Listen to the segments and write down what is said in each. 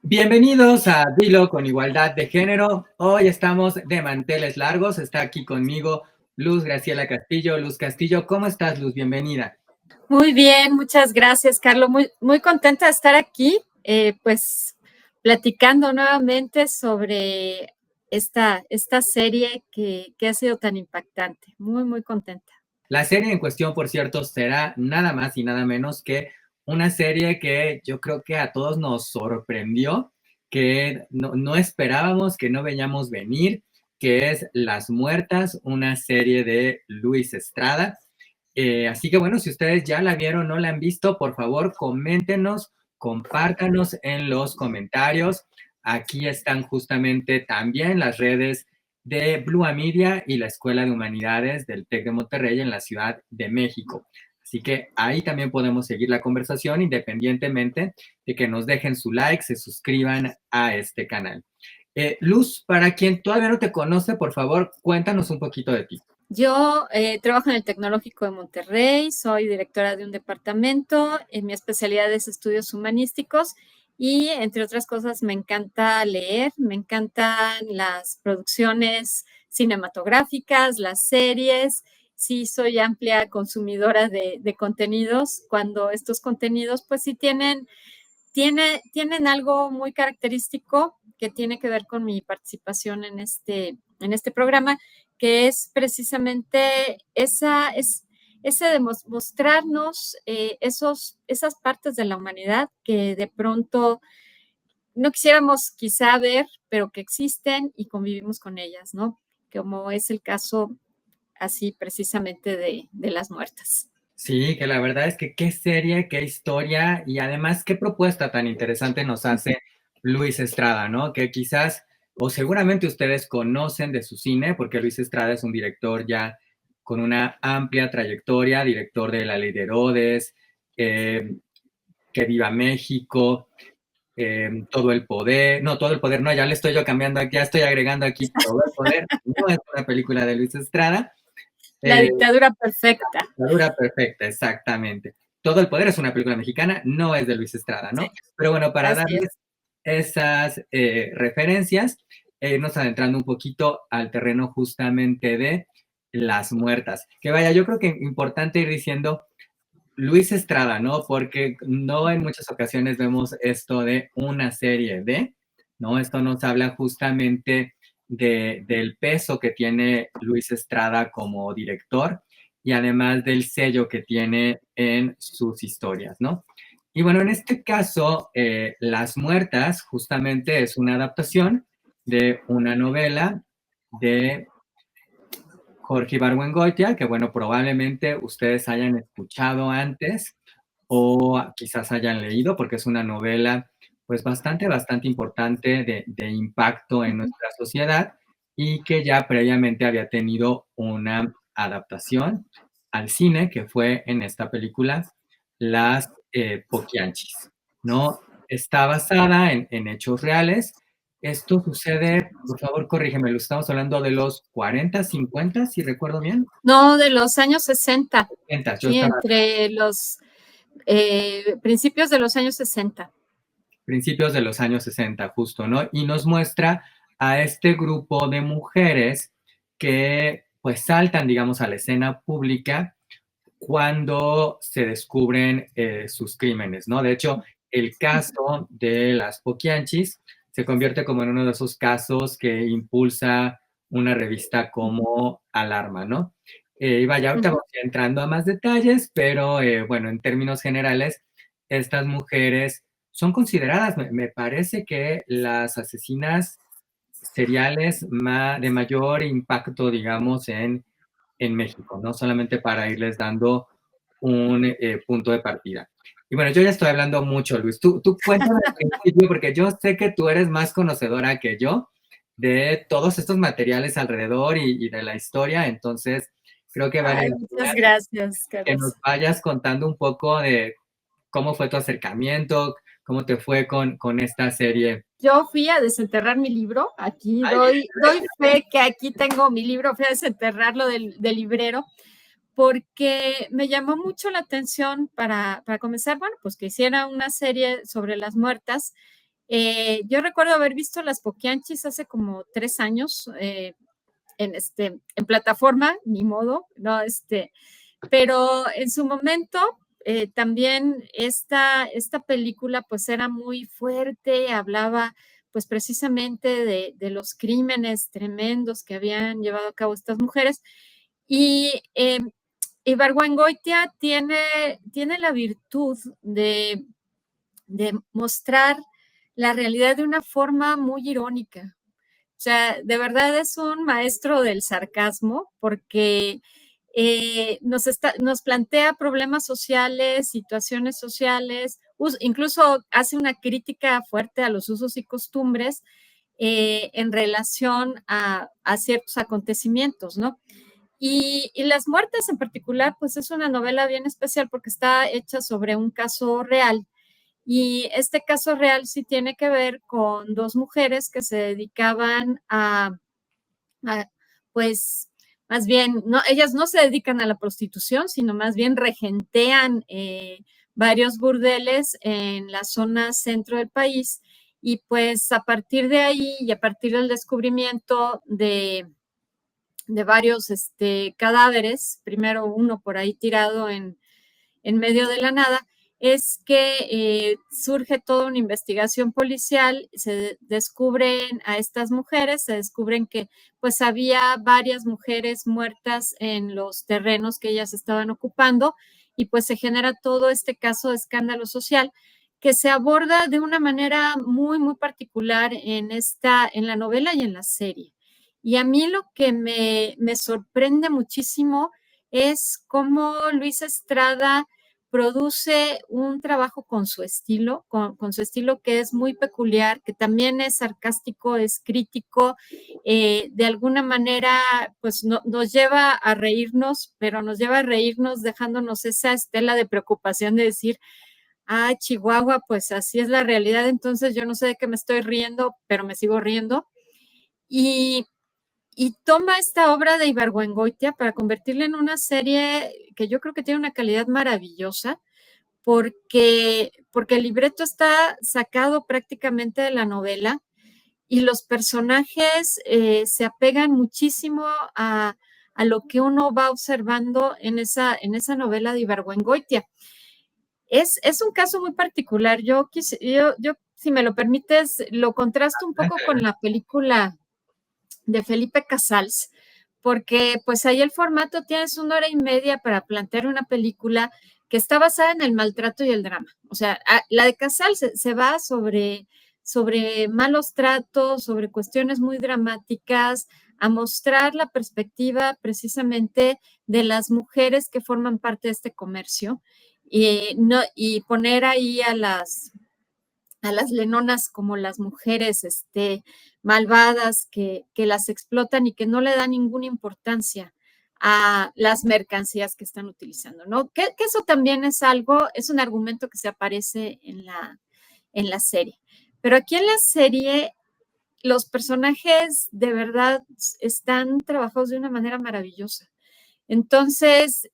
Bienvenidos a Dilo con Igualdad de Género. Hoy estamos de manteles largos. Está aquí conmigo Luz Graciela Castillo. Luz Castillo, ¿cómo estás, Luz? Bienvenida. Muy bien, muchas gracias, Carlos. Muy contenta de estar aquí, pues platicando nuevamente sobre esta serie que ha sido tan impactante. Muy contenta. La serie en cuestión, por cierto, será nada más y nada menos que una serie que yo creo que a todos nos sorprendió, que no esperábamos, que no veíamos venir, que es Las Muertas, una serie de Luis Estrada. Así que bueno, si ustedes ya la vieron o no la han visto, por favor, coméntenos, compártanos en los comentarios. Aquí están justamente también las redes de Blue Media y la Escuela de Humanidades del TEC de Monterrey en la Ciudad de México. Así que ahí también podemos seguir la conversación independientemente de que nos dejen su like, se suscriban a este canal. Luz, para quien todavía no te conoce, por favor, cuéntanos un poquito de ti. Yo trabajo en el Tecnológico de Monterrey, soy directora de un departamento, mi especialidad es estudios humanísticos y, entre otras cosas, me encanta leer, me encantan las producciones cinematográficas, las series. Sí, soy amplia consumidora de contenidos, cuando estos contenidos pues sí tienen algo muy característico que tiene que ver con mi participación en este programa, que es precisamente ese de mostrarnos esas partes de la humanidad que de pronto no quisiéramos quizá ver, pero que existen y convivimos con ellas, ¿no? Como es el caso así precisamente de las muertas. Sí, que la verdad es que qué serie, qué historia y además qué propuesta tan interesante nos hace Luis Estrada, ¿no? Que quizás o seguramente ustedes conocen de su cine, porque Luis Estrada es un director ya con una amplia trayectoria, director de La Ley de Herodes, Que Viva México, Todo el Poder, no, ya le estoy yo cambiando aquí, ya estoy agregando aquí Todo el Poder, no es una película de Luis Estrada. La eh, dictadura perfecta. Dictadura perfecta, exactamente. Todo el poder es una película mexicana, no es de Luis Estrada, Sí, ¿no? Pero bueno, para así es. darles esas referencias, irnos adentrando un poquito al terreno justamente de Las Muertas. Que vaya, yo creo que es importante ir diciendo Luis Estrada, ¿no? Porque no en muchas ocasiones vemos esto de una serie de, ¿no? Esto nos habla justamente del peso que tiene Luis Estrada como director y además del sello que tiene en sus historias, ¿no? Y bueno, en este caso, Las Muertas justamente es una adaptación de una novela de Jorge Ibargüengoitia, que bueno, probablemente ustedes hayan escuchado antes o quizás hayan leído, porque es una novela pues bastante importante de impacto en nuestra sociedad y que ya previamente había tenido una adaptación al cine, que fue en esta película, Las Poquianchis, ¿no? Está basada en hechos reales. Esto sucede, por favor, corrígeme, lo estamos hablando de los 40, 50, si recuerdo bien. No, de los años 60. 60, yo Sí, estaba a entre los principios de los años 60. principios de los años 60, justo, ¿no? Y nos muestra a este grupo de mujeres que pues saltan, digamos, a la escena pública cuando se descubren sus crímenes, ¿no? De hecho, el caso de las Poquianchis se convierte como en uno de esos casos que impulsa una revista como Alarma, ¿no? Y vaya, ahorita Ujú. vamos entrando a más detalles, pero bueno, en términos generales, estas mujeres son consideradas, me parece que las asesinas seriales de mayor impacto, digamos, en México, ¿no? Solamente para irles dando un punto de partida. Y bueno, yo ya estoy hablando mucho, Luis. Tú cuéntame al principio, porque yo sé que tú eres más conocedora que yo de todos estos materiales alrededor y de la historia, entonces creo que vale Ay, la muchas pena gracias, que nos Carlos. vayas contando un poco de cómo fue tu acercamiento, cómo te fue con esta serie. Yo fui a desenterrar mi libro, aquí Ay, doy fe que aquí tengo mi libro, fui a desenterrarlo del librero, porque me llamó mucho la atención para comenzar, bueno, pues que hiciera una serie sobre las muertas. Yo recuerdo haber visto las Poquianchis hace como 3 años en plataforma, ni modo, ¿no? Pero en su momento también esta película pues era muy fuerte, hablaba pues precisamente de los crímenes tremendos que habían llevado a cabo estas mujeres. Y Ibargüengoitia tiene la virtud de mostrar la realidad de una forma muy irónica. O sea, de verdad es un maestro del sarcasmo porque nos plantea problemas sociales, situaciones sociales, incluso hace una crítica fuerte a los usos y costumbres en relación a ciertos acontecimientos, ¿no? Y Las muertes en particular, pues es una novela bien especial porque está hecha sobre un caso real. Y este caso real sí tiene que ver con 2 mujeres que se dedicaban pues, más bien, no, ellas no se dedican a la prostitución, sino más bien regentean varios burdeles en la zona centro del país. Y pues a partir de ahí y a partir del descubrimiento de varios cadáveres, primero uno por ahí tirado en medio de la nada, es que surge toda una investigación policial, se descubren a estas mujeres, se descubren que pues había varias mujeres muertas en los terrenos que ellas estaban ocupando y pues se genera todo este caso de escándalo social que se aborda de una manera muy, muy particular en la novela y en la serie. Y a mí lo que me sorprende muchísimo es cómo Luis Estrada produce un trabajo con su estilo, con su estilo que es muy peculiar, que también es sarcástico, es crítico, de alguna manera pues nos lleva a reírnos, pero nos lleva a reírnos dejándonos esa estela de preocupación de decir, ah, Chihuahua, pues así es la realidad, entonces yo no sé de qué me estoy riendo, pero me sigo riendo. Y, y toma esta obra de Ibargüengoitia para convertirla en una serie que yo creo que tiene una calidad maravillosa, porque el libreto está sacado prácticamente de la novela y los personajes se apegan muchísimo a lo que uno va observando en esa novela de Ibargüengoitia. Es un caso muy particular. Yo, si me lo permites, lo contrasto un poco con la película de Felipe Casals, porque pues ahí el formato tienes 1 hora y media para plantear una película que está basada en el maltrato y el drama. O sea, la de Casals se va sobre malos tratos, sobre cuestiones muy dramáticas, a mostrar la perspectiva precisamente de las mujeres que forman parte de este comercio y, no, y poner ahí a las lenonas como las mujeres malvadas que las explotan y que no le dan ninguna importancia a las mercancías que están utilizando, ¿no? Que eso también es un argumento que se aparece en la serie. Pero aquí en la serie los personajes de verdad están trabajados de una manera maravillosa. Entonces,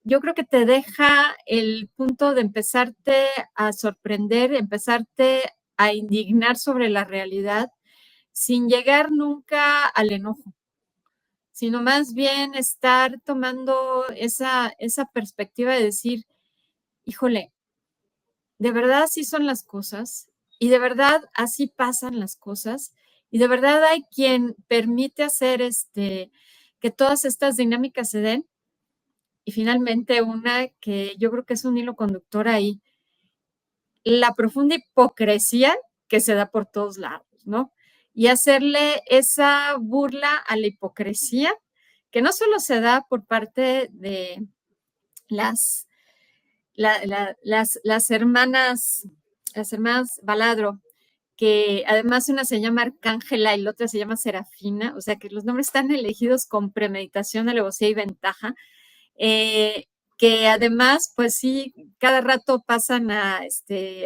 yo creo que te deja el punto de empezarte a sorprender, empezarte a indignar sobre la realidad sin llegar nunca al enojo, sino más bien estar tomando esa perspectiva de decir, híjole, de verdad así son las cosas y de verdad así pasan las cosas y de verdad hay quien permite hacer que todas estas dinámicas se den. Y finalmente una que yo creo que es un hilo conductor ahí, la profunda hipocresía que se da por todos lados, ¿no? Y hacerle esa burla a la hipocresía, que no solo se da por parte de las, las hermanas Baladro, que además una se llama Arcángela y la otra se llama Serafina, o sea que los nombres están elegidos con premeditación, alevosía y ventaja, eh, que además, pues sí, cada rato pasan a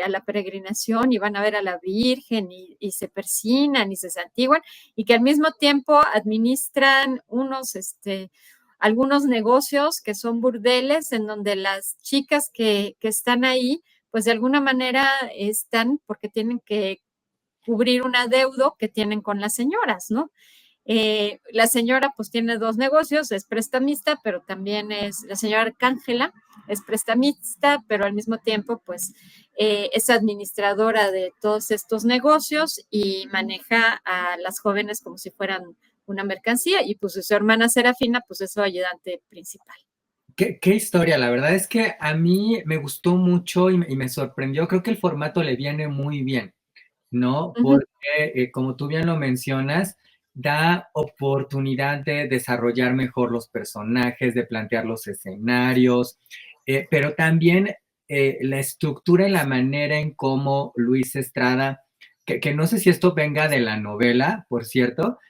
la peregrinación y van a ver a la Virgen y se persignan y se santiguan y que al mismo tiempo administran algunos negocios que son burdeles en donde las chicas que están ahí pues de alguna manera están porque tienen que cubrir un adeudo que tienen con las señoras, ¿no? La señora pues tiene dos negocios, es prestamista, pero también la señora Arcángela, es prestamista, pero al mismo tiempo pues es administradora de todos estos negocios y maneja a las jóvenes como si fueran una mercancía y pues su hermana Serafina pues es su ayudante principal. Qué historia, la verdad es que a mí me gustó mucho y me sorprendió, creo que el formato le viene muy bien, ¿no? Uh -huh. Porque, como tú bien lo mencionas, da oportunidad de desarrollar mejor los personajes, de plantear los escenarios, pero también la estructura y la manera en cómo Luis Estrada, que no sé si esto venga de la novela, por cierto,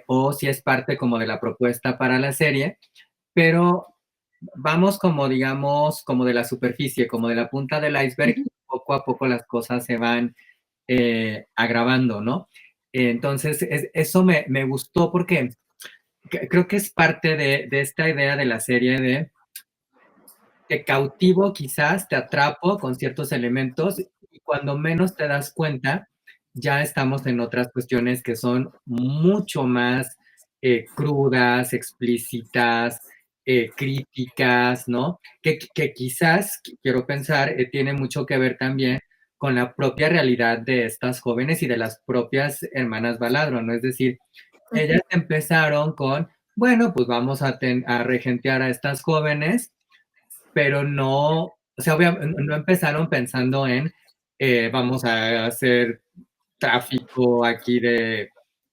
o si es parte como de la propuesta para la serie, pero vamos como, digamos, como de la superficie, como de la punta del iceberg, y poco a poco las cosas se van agravando, ¿no? Entonces, eso me gustó porque creo que es parte de esta idea de la serie de te cautivo quizás, te atrapo con ciertos elementos y cuando menos te das cuenta, ya estamos en otras cuestiones que son mucho más crudas, explícitas, críticas, ¿no? Que quizás, quiero pensar, tiene mucho que ver también con la propia realidad de estas jóvenes y de las propias hermanas Baladro, ¿no? Es decir, ellas empezaron con, bueno, pues vamos a regentear a estas jóvenes, pero no, o sea, no empezaron pensando en vamos a hacer tráfico aquí de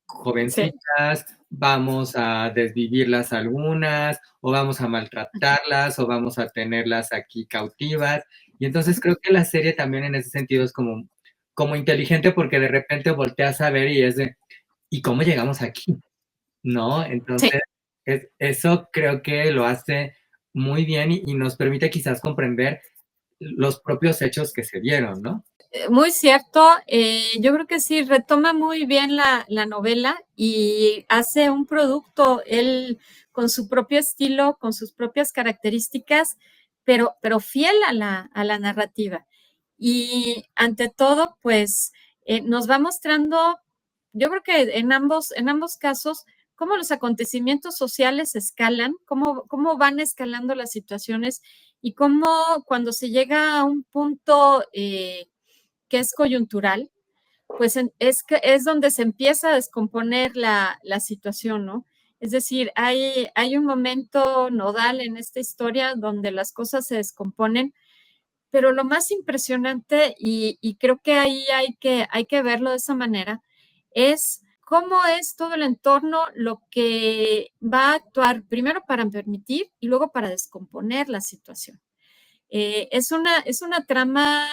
Sí. jovencitas, vamos a desvivirlas algunas, o vamos a maltratarlas, o vamos a tenerlas aquí cautivas. Y entonces creo que la serie también en ese sentido es como inteligente porque de repente volteas a ver y es de, ¿y cómo llegamos aquí? ¿No? Sí. Entonces, eso creo que lo hace muy bien y nos permite quizás comprender los propios hechos que se dieron, ¿no? Muy cierto, yo creo que sí, retoma muy bien la novela y hace un producto, él con su propio estilo, con sus propias características, pero fiel a la narrativa. Y ante todo, pues nos va mostrando, yo creo que en ambos casos, cómo los acontecimientos sociales escalan, cómo van escalando las situaciones y cómo cuando se llega a un punto que es coyuntural, pues es donde se empieza a descomponer la situación, ¿no? Es decir, hay un momento nodal en esta historia donde las cosas se descomponen, pero lo más impresionante, y creo que ahí hay que verlo de esa manera, es cómo es todo el entorno lo que va a actuar primero para permitir y luego para descomponer la situación. Es una trama,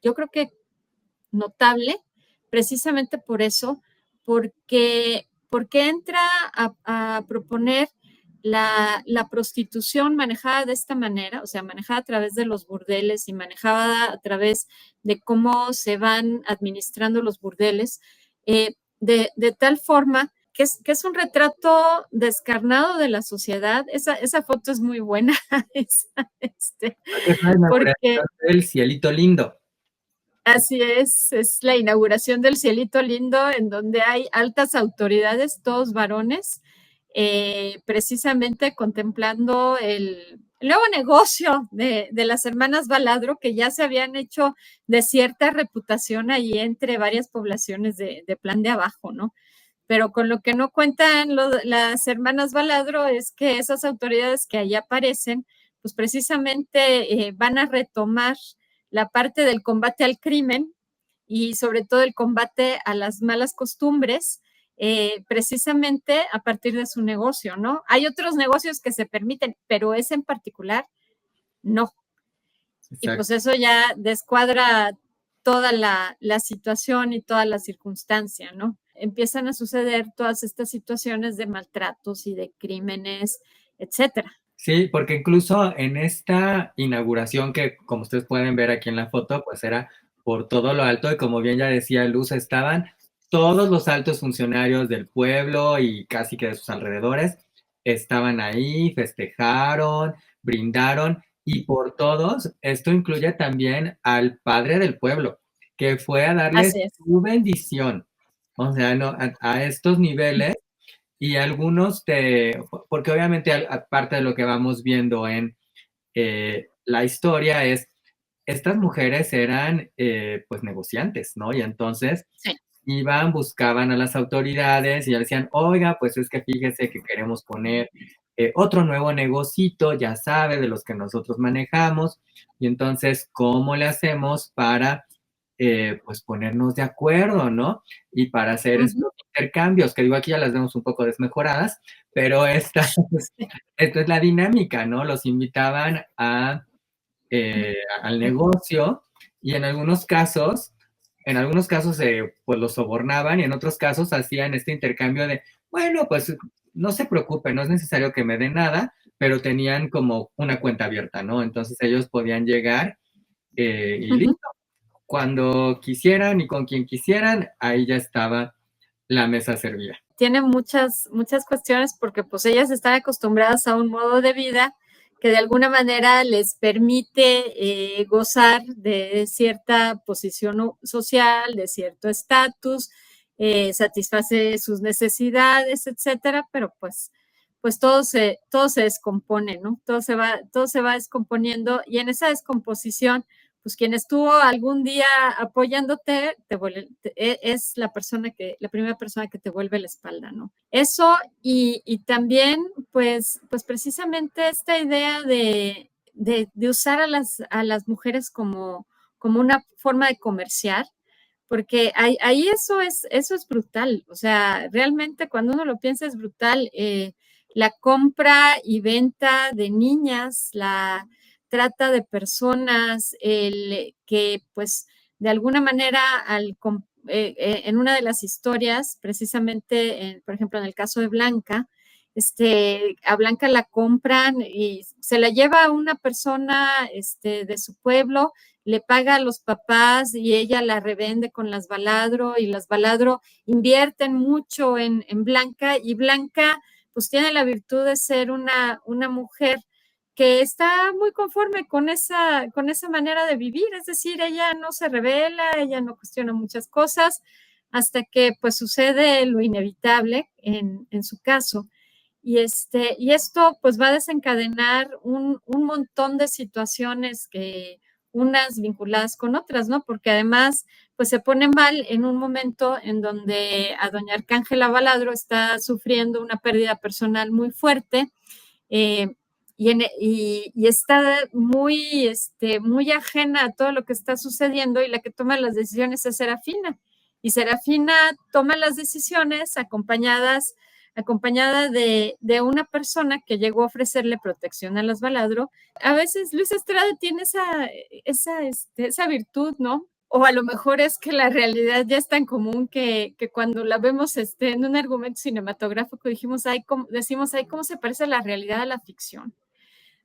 yo creo que notable, precisamente por eso, porque entra a proponer la prostitución manejada de esta manera, o sea, manejada a través de los burdeles y manejada a través de cómo se van administrando los burdeles, de tal forma que es un retrato descarnado de la sociedad. Esa foto es muy buena, Es la inauguración porque del Cielito Lindo. así es la inauguración del Cielito Lindo, en donde hay altas autoridades, todos varones, precisamente contemplando el nuevo negocio de las hermanas Baladro, que ya se habían hecho de cierta reputación ahí entre varias poblaciones de Plan de Abajo, ¿no? Pero con lo que no cuentan las hermanas Baladro es que esas autoridades que ahí aparecen, pues precisamente van a retomar la parte del combate al crimen y sobre todo el combate a las malas costumbres, precisamente a partir de su negocio, ¿no? Hay otros negocios que se permiten, pero ese en particular, no. Y Exacto. pues eso ya descuadra toda la situación y toda la circunstancia, ¿no? Empiezan a suceder todas estas situaciones de maltratos y de crímenes, etcétera. Sí, porque incluso en esta inauguración que, como ustedes pueden ver aquí en la foto, pues era por todo lo alto y como bien ya decía Luz, estaban todos los altos funcionarios del pueblo y casi que de sus alrededores, estaban ahí, festejaron, brindaron y por todos. Esto incluye también al padre del pueblo, que fue a darles Así es. su bendición. O sea, no, a estos niveles y algunos porque obviamente aparte de lo que vamos viendo en la historia es, estas mujeres eran pues negociantes, ¿no? Y entonces Sí. iban, buscaban a las autoridades y ya decían, oiga, pues es que fíjese que queremos poner otro nuevo negocito, ya sabe, de los que nosotros manejamos, y entonces, ¿cómo le hacemos para, pues, ponernos de acuerdo, ¿no? Y para hacer Ujú. estos intercambios, que digo, aquí ya las vemos un poco desmejoradas, pero esta es la dinámica, ¿no? Los invitaban al negocio y en algunos casos pues los sobornaban y en otros casos hacían este intercambio de, bueno, pues no se preocupen, no es necesario que me den nada, pero tenían como una cuenta abierta, ¿no? Entonces ellos podían llegar y Ujú. listo, cuando quisieran y con quien quisieran, ahí ya estaba la mesa servida. Tiene muchas, muchas cuestiones porque pues ellas están acostumbradas a un modo de vida que de alguna manera les permite gozar de cierta posición social, de cierto estatus, satisface sus necesidades, etcétera, pero pues todo se descompone, ¿no? Todo se va descomponiendo y en esa descomposición pues quien estuvo algún día apoyándote es la primera persona que te vuelve la espalda, ¿no? Eso y también, pues precisamente esta idea de usar a las mujeres como una forma de comerciar, porque ahí eso es brutal, o sea, realmente cuando uno lo piensa es brutal. La compra y venta de niñas, la trata de personas, el que pues de alguna manera en una de las historias, precisamente, por ejemplo, en el caso de Blanca, a Blanca la compran y se la lleva a una persona de su pueblo, le paga a los papás y ella la revende con las Baladro y las Baladro invierten mucho en Blanca y Blanca pues tiene la virtud de ser una mujer que está muy conforme con esa manera de vivir, es decir, ella no se revela, ella no cuestiona muchas cosas hasta que pues sucede lo inevitable en su caso. Y esto pues va a desencadenar un montón de situaciones que unas vinculadas con otras, ¿no? Porque además pues se pone mal en un momento en donde a doña Arcángela Baladro está sufriendo una pérdida personal muy fuerte eh, y está muy ajena a todo lo que está sucediendo y la que toma las decisiones es Serafina. Y Serafina toma las decisiones acompañada de una persona que llegó a ofrecerle protección a las Baladro. A veces Luis Estrada tiene esa virtud, ¿no? O a lo mejor es que la realidad ya es tan común que cuando la vemos en un argumento cinematográfico decimos, ay, ¿cómo se parece la realidad a la ficción?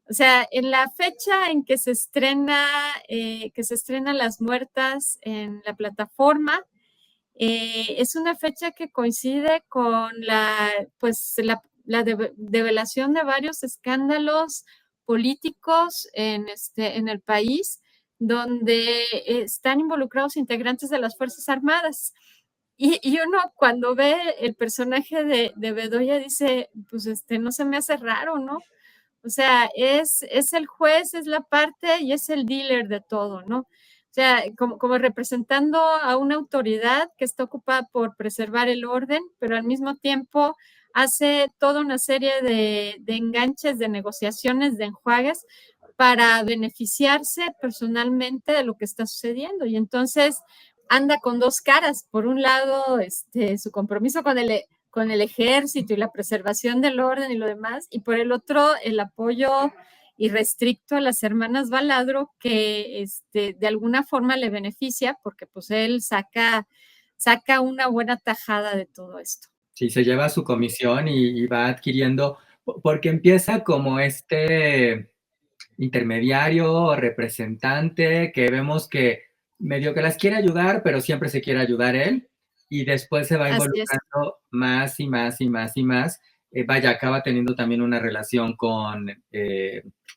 O sea, en la fecha en que se estrena Las Muertas en la plataforma, es una fecha que coincide con la develación de varios escándalos políticos en el país, donde están involucrados integrantes de las Fuerzas Armadas. Y uno cuando ve el personaje de Bedoya dice, pues no se me hace raro, ¿no? O sea, es el juez, es la parte y es el dealer de todo, ¿no? O sea, como representando a una autoridad que está ocupada por preservar el orden, pero al mismo tiempo hace toda una serie de enganches, de negociaciones, de enjuagues para beneficiarse personalmente de lo que está sucediendo. Y entonces anda con dos caras. Por un lado, su compromiso con el ejército y la preservación del orden y lo demás, y por el otro, el apoyo irrestricto a las hermanas Baladro, que de alguna forma le beneficia, porque pues él saca una buena tajada de todo esto. Sí, se lleva su comisión y va adquiriendo, porque empieza como intermediario o representante que vemos que medio que las quiere ayudar, pero siempre se quiere ayudar él y después se va Así es. involucrando más y más y más y más vaya, acaba teniendo también una relación con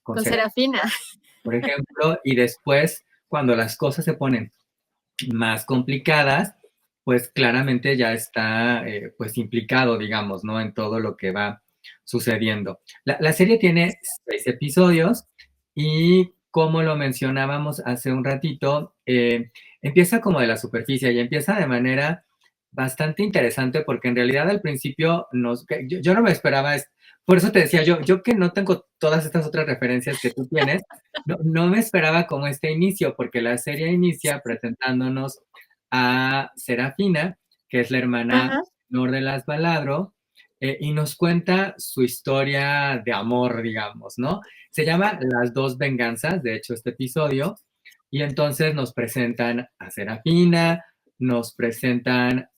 Con Serafina. por ejemplo, y después, cuando las cosas se ponen más complicadas, pues claramente ya está pues implicado, digamos, ¿no? En todo lo que va sucediendo. La serie tiene 6 episodios y como lo mencionábamos hace un ratito, empieza como de la superficie y empieza de manera bastante interesante porque en realidad al principio yo no me esperaba, por eso te decía yo que no tengo todas estas otras referencias que tú tienes, no me esperaba como este inicio, porque la serie inicia presentándonos a Serafina, que es la hermana Ajá. menor de las Baladro, y nos cuenta su historia de amor, digamos, ¿no? Se llama Las dos venganzas, de hecho, este episodio, y entonces nos presentan a Serafina, nos presentan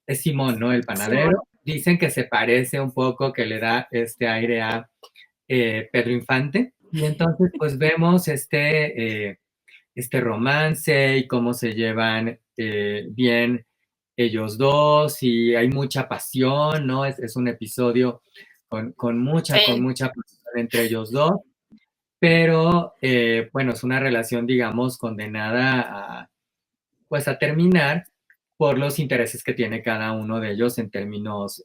es Simón, ¿no? El Simón. panadero. Dicen que se parece un poco, que le da este aire a Pedro Infante. Y entonces, pues vemos este romance y cómo se llevan bien ellos dos y hay mucha pasión, ¿no? Es un episodio con Sí. mucha pasión entre ellos dos, pero bueno, es una relación, digamos, condenada pues a terminar por los intereses que tiene cada uno de ellos en términos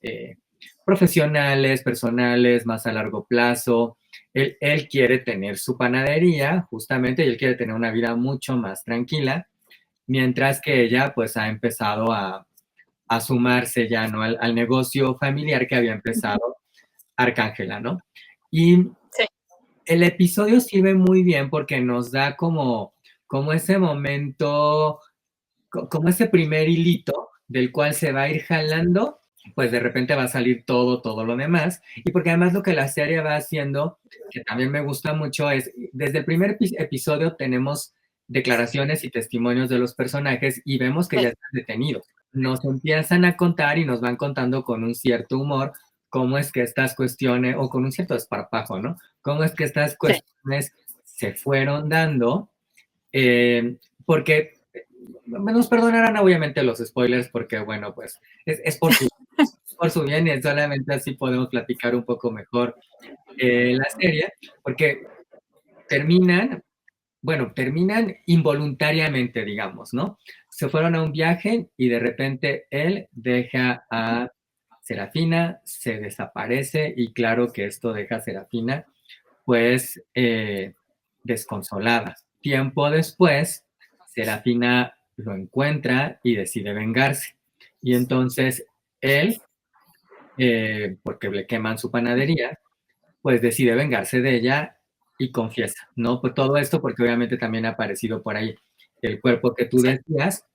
profesionales, personales, más a largo plazo. Él quiere tener su panadería, justamente, y él quiere tener una vida mucho más tranquila, mientras que ella pues ha empezado a sumarse ya, ¿no? Al negocio familiar que había empezado Arcángela, ¿no? Y Sí. el episodio sirve muy bien porque nos da como ese momento como ese primer hilito del cual se va a ir jalando, pues de repente va a salir todo lo demás. Y porque además lo que la serie va haciendo, que también me gusta mucho, es desde el primer episodio tenemos declaraciones y testimonios de los personajes y vemos que Sí. ya están detenidos. Nos empiezan a contar y nos van contando con un cierto humor cómo es que estas cuestiones, o con un cierto desparpajo, ¿no? Cómo es que estas Sí. cuestiones se fueron dando, porque nos perdonarán obviamente los spoilers porque, bueno, pues es por su bien y solamente así podemos platicar un poco mejor la serie, porque terminan, bueno, terminan involuntariamente, digamos, ¿no? Se fueron a un viaje y de repente él deja a Serafina, se desaparece y claro que esto deja a Serafina pues desconsolada. Tiempo después, Serafina lo encuentra y decide vengarse. Y entonces él, porque le queman su panadería, pues decide vengarse de ella y confiesa, ¿no? Pues todo esto porque obviamente también ha aparecido por ahí el cuerpo que tú Sí. decías,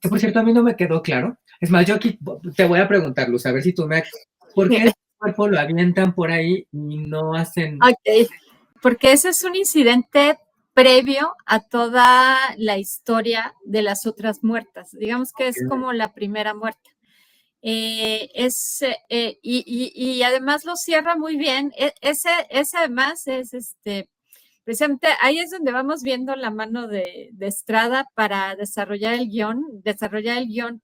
que por cierto a mí no me quedó claro. Es más, yo aquí te voy a preguntar, Luz, a ver si tú me... ¿Por qué el cuerpo lo avientan por ahí y no hacen... Ok, porque ese es un incidente previo a toda la historia de las otras muertas. Digamos que es como la primera muerte. Y además lo cierra muy bien. Ese además es precisamente ahí es donde vamos viendo la mano de Estrada para desarrollar el guión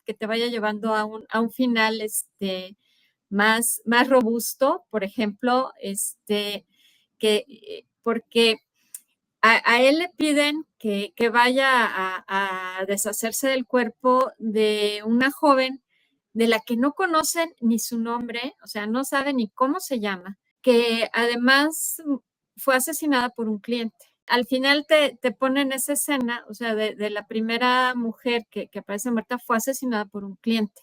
que te vaya llevando a un final más robusto, por ejemplo, porque a él le piden que vaya a deshacerse del cuerpo de una joven de la que no conocen ni su nombre, o sea, no saben ni cómo se llama, que además fue asesinada por un cliente. Al final te ponen esa escena, o sea, de la primera mujer que aparece muerta fue asesinada por un cliente.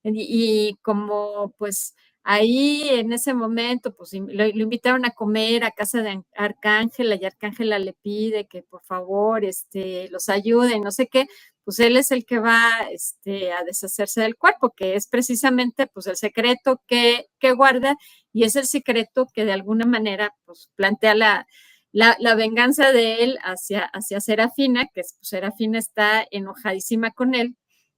Y como pues ahí en ese momento pues lo invitaron a comer a casa de Arcángela y Arcángela le pide que por favor los ayude, no sé qué, pues él es el que va a deshacerse del cuerpo, que es precisamente pues el secreto que guarda y es el secreto que de alguna manera pues plantea la venganza de él hacia Serafina, que pues, Serafina está enojadísima con él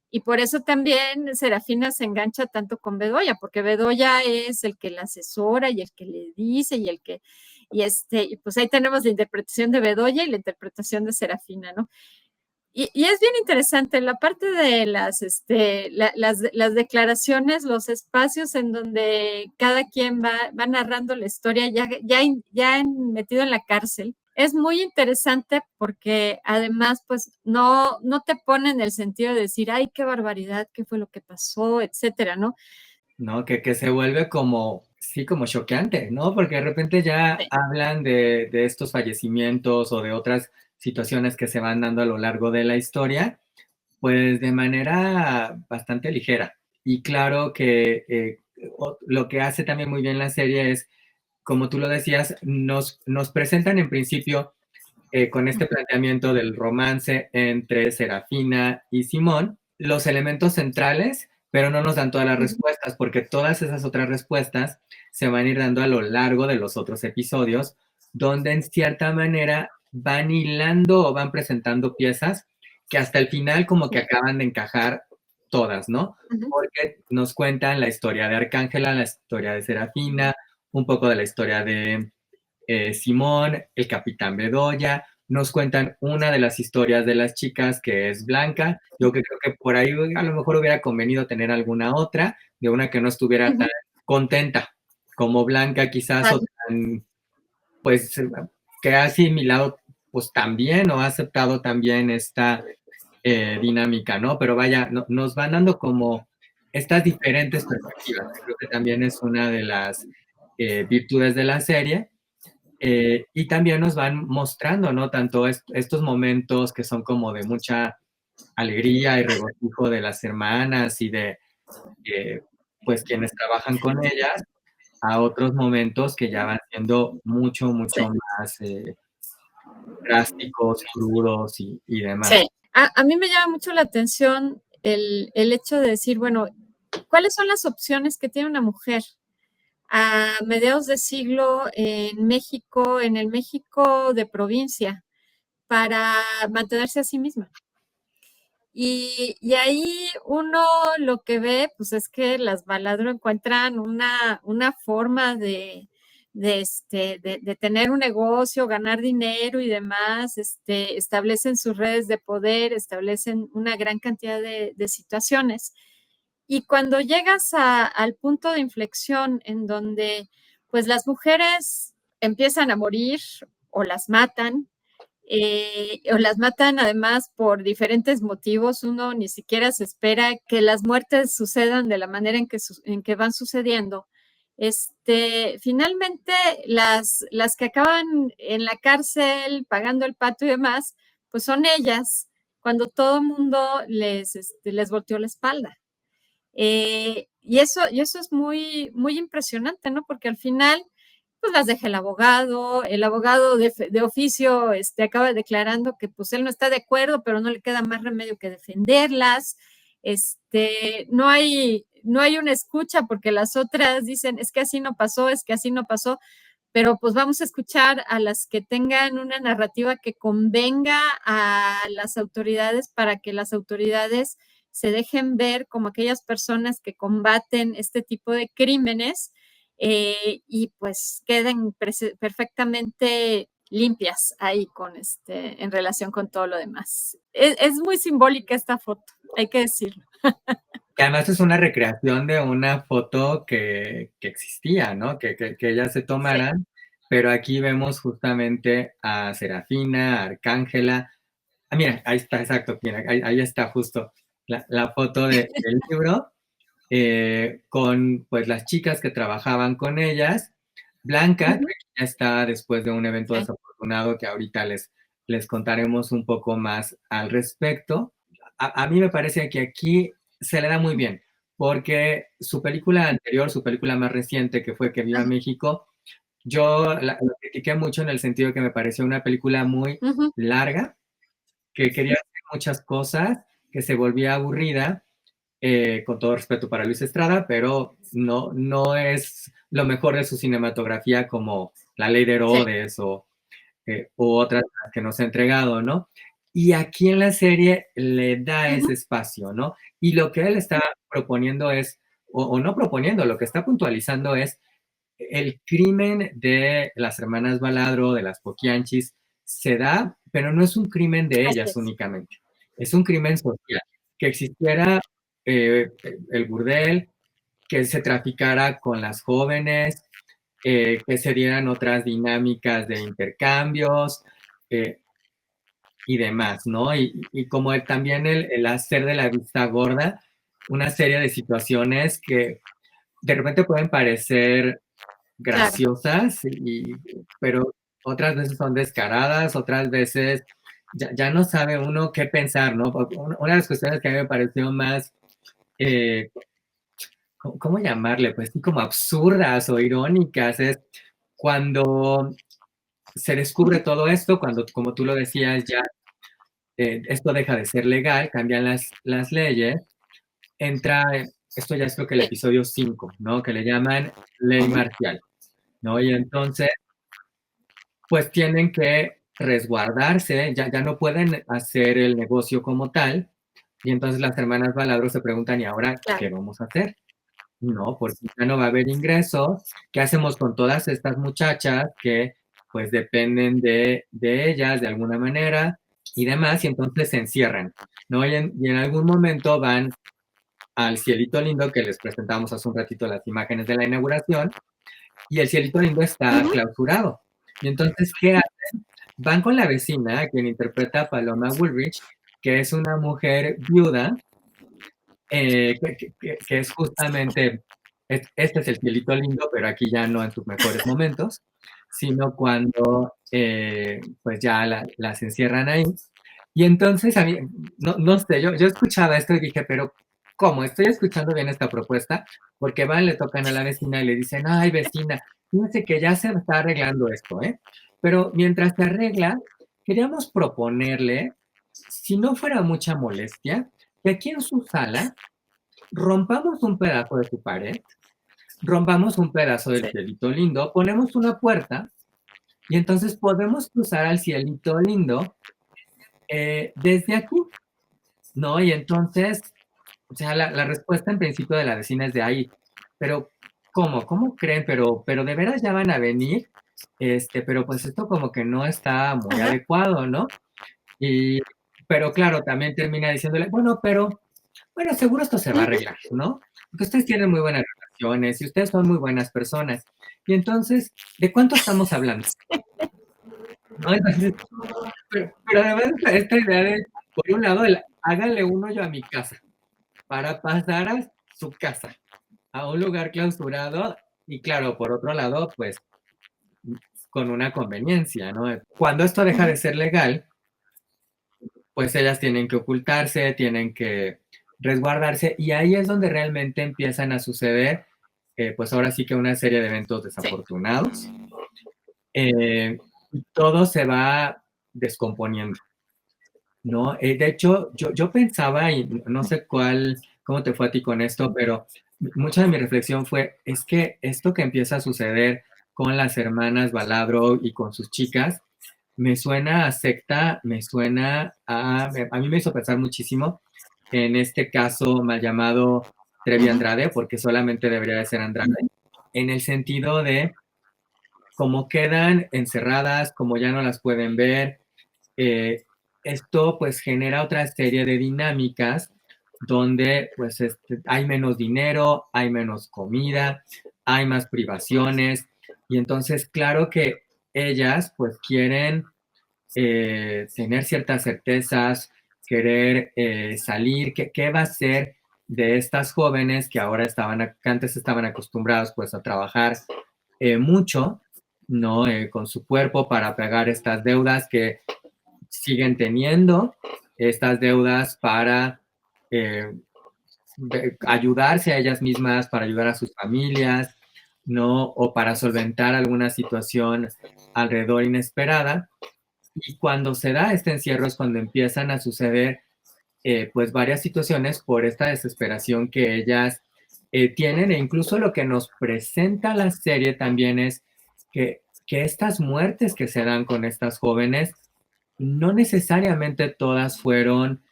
y por eso también Serafina se engancha tanto con Bedoya, porque Bedoya es el que la asesora y el que le dice y pues ahí tenemos la interpretación de Bedoya y la interpretación de Serafina, ¿no? Y es bien interesante la parte de las declaraciones, los espacios en donde cada quien va narrando la historia ya metido en la cárcel. Es muy interesante porque además, pues, no te pone en el sentido de decir, ay, qué barbaridad, qué fue lo que pasó, etcétera, ¿no? ¿No? Que se vuelve como, sí, como choqueante, ¿no? Porque de repente ya Sí. hablan de estos fallecimientos o de otras situaciones que se van dando a lo largo de la historia, pues de manera bastante ligera. Y claro que lo que hace también muy bien la serie es, como tú lo decías, nos presentan en principio con este planteamiento del romance entre Serafina y Simón, los elementos centrales, pero no nos dan todas las Ujú. respuestas, porque todas esas otras respuestas se van a ir dando a lo largo de los otros episodios, donde en cierta manera van hilando o van presentando piezas que hasta el final como que Sí. acaban de encajar todas, ¿no? Ujú. Porque nos cuentan la historia de Arcángela, la historia de Serafina, un poco de la historia de Simón, el Capitán Bedoya, nos cuentan una de las historias de las chicas que es Blanca. Yo creo que por ahí a lo mejor hubiera convenido tener alguna otra, de una que no estuviera tan Ujú. contenta como Blanca quizás, o Vale. tan, pues, que ha asimilado pues también o ha aceptado también esta dinámica, ¿no? Pero vaya, nos van dando como estas diferentes perspectivas. Creo que también es una de las virtudes de la serie, y también nos van mostrando, ¿no? Tanto estos momentos que son como de mucha alegría y regocijo de las hermanas y de, eh, pues, quienes trabajan con ellas, a otros momentos que ya van siendo mucho, mucho Sí. más drásticos, crudos y demás. Sí. A mí me llama mucho la atención el hecho de decir, bueno, ¿cuáles son las opciones que tiene una mujer a mediados de siglo en México, en el México de provincia, para mantenerse a sí misma? Y ahí uno lo que ve, pues es que las baladro encuentran una forma de tener un negocio, ganar dinero y demás, establecen sus redes de poder, establecen una gran cantidad de situaciones. Y cuando llegas al punto de inflexión en donde pues las mujeres empiezan a morir o las matan, o las matan además por diferentes motivos. Uno ni siquiera se espera que las muertes sucedan de la manera en que van sucediendo. Finalmente, las que acaban en la cárcel pagando el pato y demás, pues son ellas, cuando todo el mundo les volteó la espalda. Y eso es muy, muy impresionante, ¿no? Porque al final, pues las deja el abogado de oficio acaba declarando que pues él no está de acuerdo, pero no le queda más remedio que defenderlas. No hay una escucha porque las otras dicen, es que así no pasó, es que así no pasó, pero pues vamos a escuchar a las que tengan una narrativa que convenga a las autoridades para que las autoridades se dejen ver como aquellas personas que combaten este tipo de crímenes, y pues queden perfectamente limpias ahí en relación con todo lo demás. Es muy simbólica esta foto, hay que decirlo. Que además es una recreación de una foto que existía, ¿no? Que ellas se Sí. tomaran, pero aquí vemos justamente a Serafina, a Arcángela. Ah, mira, ahí está, exacto, mira, ahí está justo la foto del libro, con pues las chicas que trabajaban con ellas. Blanca, Ujú. que ya está después de un evento Sí. desafortunado que ahorita les contaremos un poco más al respecto. A mí me parece que aquí se le da muy bien, porque su película anterior, su película más reciente, que fue Que Viva México, yo la critiqué mucho en el sentido que me pareció una película muy Ujú. larga, que quería hacer muchas cosas, que se volvía aburrida, con todo respeto para Luis Estrada, pero no es lo mejor de su cinematografía como La Ley de Sí. Herodes u otras que nos ha entregado, ¿no? Y aquí en la serie le da Ujú. ese espacio, ¿no? Y lo que él está proponiendo es, o no proponiendo, lo que está puntualizando es el crimen de las hermanas Baladro, de las Poquianchis, se da, pero no es un crimen de Así ellas es. únicamente. es un crimen social. Que existiera el burdel, que se traficara con las jóvenes, que se dieran otras dinámicas de intercambios eh, y demás, ¿no? Y como también el hacer de la vista gorda una serie de situaciones que de repente pueden parecer Claro, graciosas, pero otras veces son descaradas, otras veces ya no sabe uno qué pensar, ¿no? Una de las cuestiones que a mí me pareció más, eh, ¿cómo llamarle? Pues sí, como absurdas o irónicas, es cuando se descubre todo esto, cuando, como tú lo decías, ya esto deja de ser legal, cambian las leyes, entra, esto ya es creo que el sí. episodio 5, ¿no? Que le llaman ley Ujú. marcial, ¿no? Y entonces pues tienen que resguardarse, ya no pueden hacer el negocio como tal, y entonces las hermanas Baladro se preguntan, ¿y ahora Claro, qué vamos a hacer? No, porque ya no va a haber ingresos, ¿qué hacemos con todas estas muchachas que pues dependen de ellas de alguna manera y demás? Y entonces se encierran, ¿no? Y en algún momento van al Cielito Lindo, que les presentamos hace un ratito las imágenes de la inauguración, y el Cielito Lindo está ujú, clausurado. Y entonces, ¿qué van con la vecina, quien interpreta a Paloma Woolrich, que es una mujer viuda, que es justamente, este es el cielito lindo, pero aquí ya no en sus mejores momentos, sino cuando pues ya las encierran ahí. Y entonces a mí, no sé, yo escuchaba esto y dije, pero ¿cómo? ¿Estoy escuchando bien esta propuesta? Porque van, le tocan a la vecina y le dicen, ay vecina, fíjense que ya se está arreglando esto, ¿eh? Pero mientras se arregla, queríamos proponerle, si no fuera mucha molestia, que aquí en su sala rompamos un pedazo de su pared, rompamos un pedazo del sí. cielito lindo, ponemos una puerta y entonces podemos cruzar al cielito lindo desde aquí, ¿no? Y entonces, o sea, la respuesta en principio de la vecina es de ahí, pero ¿cómo? ¿Cómo creen? Pero de veras ya van a venir, pero pues esto como que no está muy Ajá. adecuado, ¿no? Y, pero claro, también termina diciéndole, bueno, seguro esto se va a Ujú. arreglar, ¿no? Porque ustedes tienen muy buenas relaciones y ustedes son muy buenas personas. Y entonces, ¿de cuánto estamos hablando? ¿No? Entonces, pero además esta idea de, por un lado, háganle un hoyo a mi casa para pasar a su casa, a un lugar clausurado y claro, por otro lado, pues con una conveniencia, ¿no? Cuando esto deja de Ujú. ser legal, pues ellas tienen que ocultarse, tienen que resguardarse y ahí es donde realmente empiezan a suceder, pues ahora sí que una serie de eventos Sí. desafortunados y todo se va descomponiendo, ¿no? De hecho, yo pensaba, y no sé cómo te fue a ti con esto, pero mucha de mi reflexión fue, es que esto que empieza a suceder con las hermanas Baladro y con sus chicas, me suena a secta, me suena a mí me hizo pensar muchísimo en este caso mal llamado Trevi Ujú. Andrade, porque solamente debería de ser Andrade, en el sentido de cómo quedan encerradas, como ya no las pueden ver, eh, esto pues genera otra serie de dinámicas donde pues hay menos dinero, hay menos comida, hay más privaciones y entonces claro que ellas pues quieren tener ciertas certezas, querer salir, ¿qué va a ser de estas jóvenes que ahora que antes estaban acostumbradas pues a trabajar mucho, ¿no? Con su cuerpo para pagar estas deudas que siguen teniendo, estas deudas para eh, ayudarse a ellas mismas, para ayudar a sus familias, ¿no? O para solventar alguna situación alrededor inesperada. Y cuando se da este encierro es cuando empiezan a suceder pues varias situaciones por esta desesperación que ellas tienen e incluso lo que nos presenta la serie también es que estas muertes que se dan con estas jóvenes no necesariamente todas fueron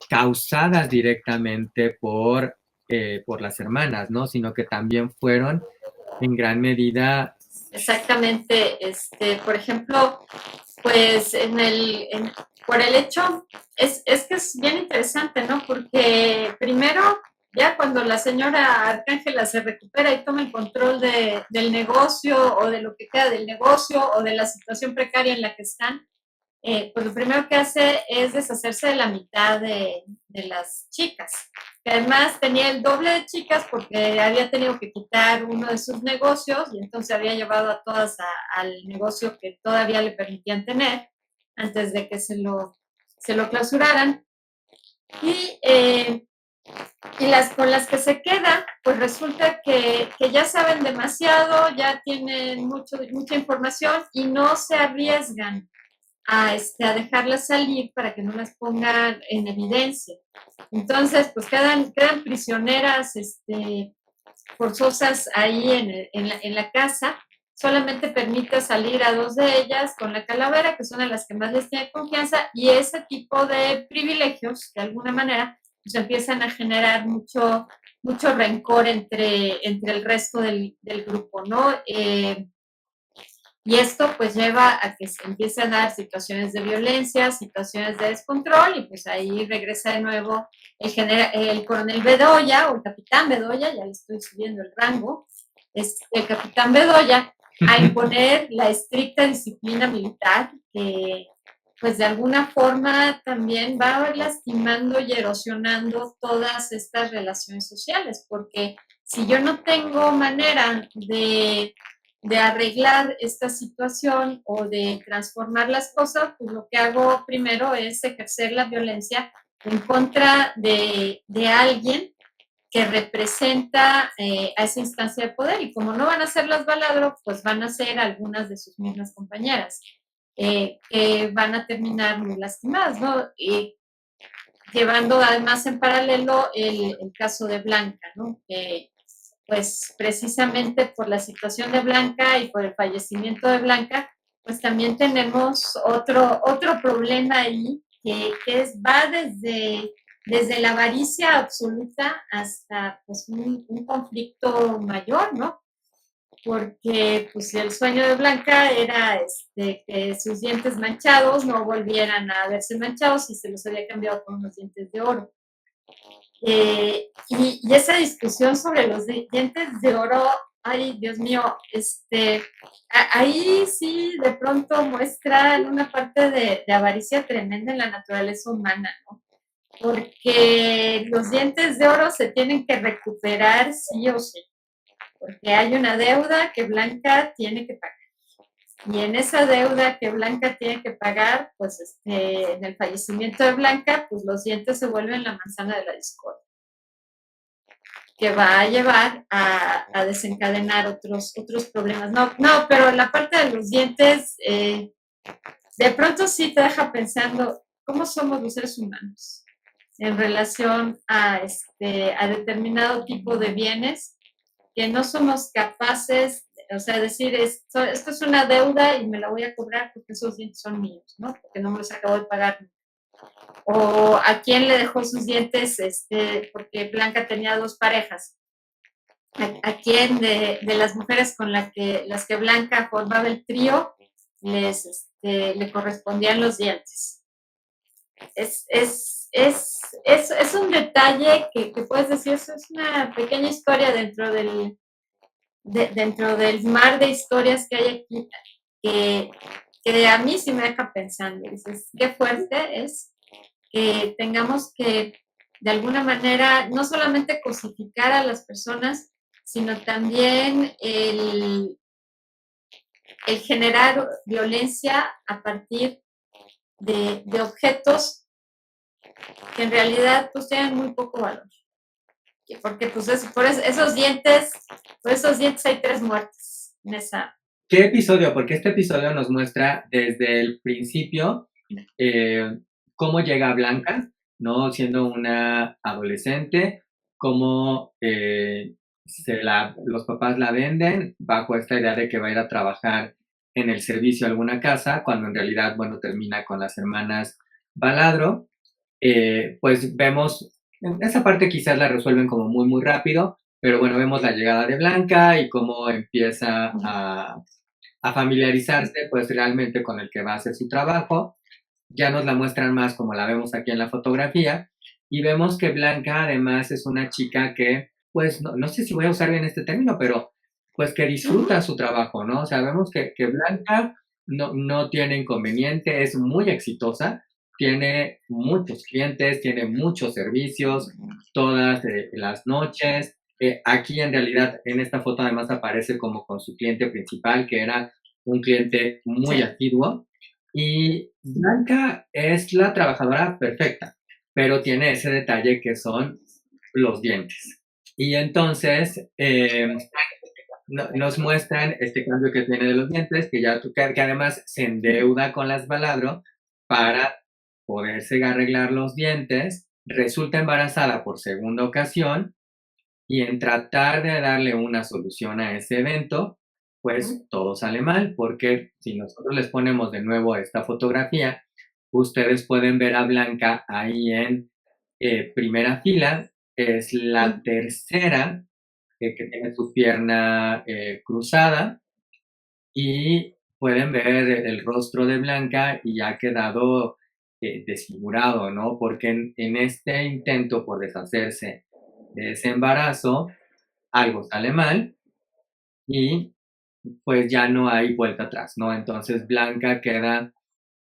causadas directamente por las hermanas, ¿no? Sino que también fueron en gran medida Exactamente, por ejemplo, pues por el hecho, es que es bien interesante, ¿no? Porque primero, ya cuando la señora Arcángela se recupera y toma el control del negocio o de lo que queda del negocio o de la situación precaria en la que están, pues lo primero que hace es deshacerse de la mitad de las chicas, que además tenía el doble de chicas porque había tenido que quitar uno de sus negocios y entonces había llevado a todas al negocio que todavía le permitían tener antes de que se lo clausuraran. Y, y las con las que se queda, pues resulta que ya saben demasiado, ya tienen mucha información y no se arriesgan a dejarlas salir para que no las pongan en evidencia. Entonces, pues quedan prisioneras forzosas ahí en la casa. Solamente permite salir a 2 de ellas con la calavera, que son a las que más les tiene confianza, y ese tipo de privilegios, de alguna manera, pues empiezan a generar mucho rencor entre el resto del grupo, ¿no? Y esto pues lleva a que se empiecen a dar situaciones de violencia, situaciones de descontrol, y pues ahí regresa de nuevo el coronel Bedoya o el capitán Bedoya, ya le estoy subiendo el rango, es el capitán Bedoya, a imponer la estricta disciplina militar que pues de alguna forma también va lastimando y erosionando todas estas relaciones sociales, porque si yo no tengo manera de arreglar esta situación o de transformar las cosas, pues lo que hago primero es ejercer la violencia en contra de alguien que representa a esa instancia de poder. Y como no van a ser las Baladro, pues van a ser algunas de sus mismas compañeras, que van a terminar muy lastimadas, ¿no? Y llevando además en paralelo el caso de Blanca, ¿no? Pues precisamente por la situación de Blanca y por el fallecimiento de Blanca, pues también tenemos otro problema ahí va desde la avaricia absoluta hasta pues un conflicto mayor, ¿no? Porque pues el sueño de Blanca era que sus dientes manchados no volvieran a verse manchados y se los había cambiado por unos dientes de oro. Y esa discusión sobre los dientes de oro, ay, Dios mío, ahí sí de pronto muestran una parte de avaricia tremenda en la naturaleza humana, ¿no? Porque los dientes de oro se tienen que recuperar sí o sí, porque hay una deuda que Blanca tiene que pagar. Y en esa deuda que Blanca tiene que pagar, pues en el fallecimiento de Blanca, pues los dientes se vuelven la manzana de la discordia, que va a llevar a desencadenar otros problemas. No, pero la parte de los dientes, de pronto sí te deja pensando cómo somos los seres humanos en relación a determinado tipo de bienes que no somos capaces, o sea, decir, esto es una deuda y me la voy a cobrar porque esos dientes son míos, ¿no? Porque no me los acabo de pagar. O a quién le dejó sus dientes, porque Blanca tenía 2 parejas. A quién de las mujeres con las que Blanca formaba el trío le correspondían los dientes. Es un detalle que puedes decir, eso es una pequeña historia dentro del mar de historias que hay aquí, que a mí sí me deja pensando. Dices, qué fuerte es que tengamos que, de alguna manera, no solamente cosificar a las personas, sino también el generar violencia a partir de objetos que en realidad pues tienen muy poco valor. Porque pues por esos dientes hay 3 muertes en esa. ¿Qué episodio? Porque este episodio nos muestra desde el principio cómo llega Blanca, ¿no? Siendo una adolescente, cómo los papás la venden bajo esta idea de que va a ir a trabajar en el servicio a alguna casa, cuando en realidad, bueno, termina con las hermanas Baladro. Pues vemos, esa parte quizás la resuelven como muy, muy rápido, pero bueno, vemos la llegada de Blanca y cómo empieza a familiarizarse pues realmente con el que va a hacer su trabajo. Ya nos la muestran más como la vemos aquí en la fotografía y vemos que Blanca además es una chica que, pues no sé si voy a usar bien este término, pero pues que disfruta su trabajo, ¿no? O sea, vemos que Blanca no tiene inconveniente, es muy exitosa, tiene muchos clientes, tiene muchos servicios, todas las noches. Aquí en realidad, en esta foto además aparece como con su cliente principal, que era un cliente muy asiduo. Y Blanca es la trabajadora perfecta, pero tiene ese detalle que son los dientes. Y entonces nos muestran este cambio que tiene de los dientes, que además se endeuda con las Baladro para poderse arreglar los dientes, resulta embarazada por segunda ocasión y en tratar de darle una solución a ese evento, pues todo sale mal, porque si nosotros les ponemos de nuevo esta fotografía, ustedes pueden ver a Blanca ahí en primera fila, es la tercera que tiene su pierna cruzada y pueden ver el rostro de Blanca y ha quedado desfigurado, ¿no? Porque en este intento por deshacerse de ese embarazo, algo sale mal y pues ya no hay vuelta atrás, ¿no? Entonces Blanca queda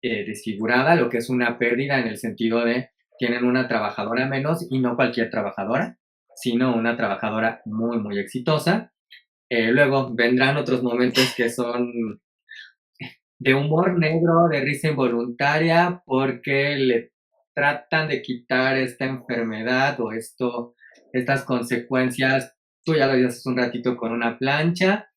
desfigurada, lo que es una pérdida en el sentido de tienen una trabajadora menos y no cualquier trabajadora, sino una trabajadora muy, muy exitosa. Luego vendrán otros momentos que son de humor negro, de risa involuntaria, porque le tratan de quitar esta enfermedad o estas consecuencias. Tú ya lo dices hace un ratito con una plancha,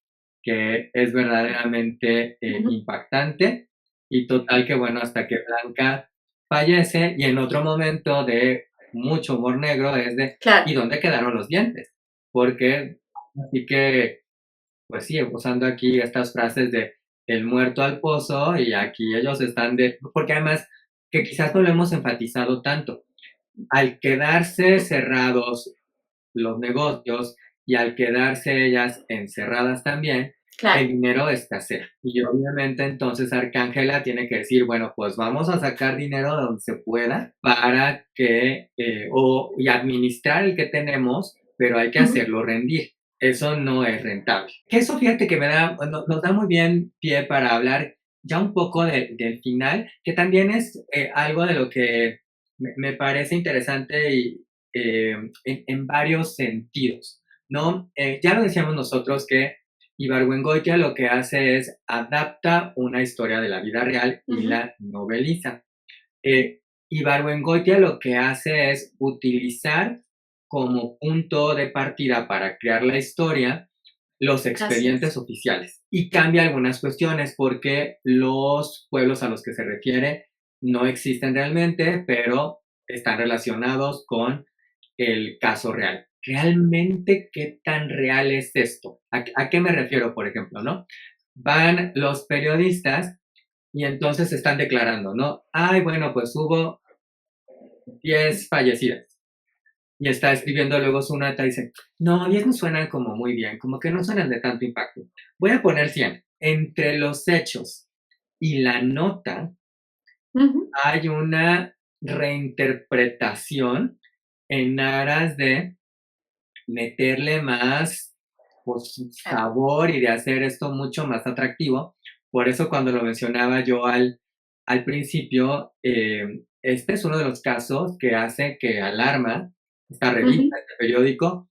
que es verdaderamente impactante. Y total que bueno, hasta que Blanca fallece y en otro momento de mucho humor negro es de, ¿y dónde quedaron los dientes? Porque, así que, pues sí, usando aquí estas frases de el muerto al pozo y aquí ellos están porque además que quizás no lo hemos enfatizado tanto, al quedarse cerrados los negocios y al quedarse ellas encerradas también, el dinero escasea. Y obviamente entonces Arcángela tiene que decir, bueno, pues vamos a sacar dinero de donde se pueda para que, y administrar el que tenemos, pero hay que hacerlo rendir. Eso no es rentable. Eso fíjate que nos da muy bien pie para hablar ya un poco del final, que también es algo de lo que me parece interesante y en varios sentidos, ¿no? Ya lo decíamos nosotros que Ibargüengoitia lo que hace es adapta una historia de la vida real y la noveliza. Ibargüengoitia lo que hace es utilizar como punto de partida para crear la historia los expedientes oficiales y cambia algunas cuestiones porque los pueblos a los que se refiere no existen realmente, pero están relacionados con el caso real. ¿Realmente qué tan real es esto? ¿A qué me refiero, por ejemplo, no? Van los periodistas y entonces están declarando, ¿no? Ay, bueno, pues hubo 10 fallecidas. Y está escribiendo luego su nota y dice, no, 10 no suenan como muy bien, como que no suenan de tanto impacto. Voy a poner 100. Entre los hechos y la nota hay una reinterpretación en aras de meterle más pues, sabor y de hacer esto mucho más atractivo. Por eso cuando lo mencionaba yo al principio, este es uno de los casos que hace que Alarma, esta revista, este periódico,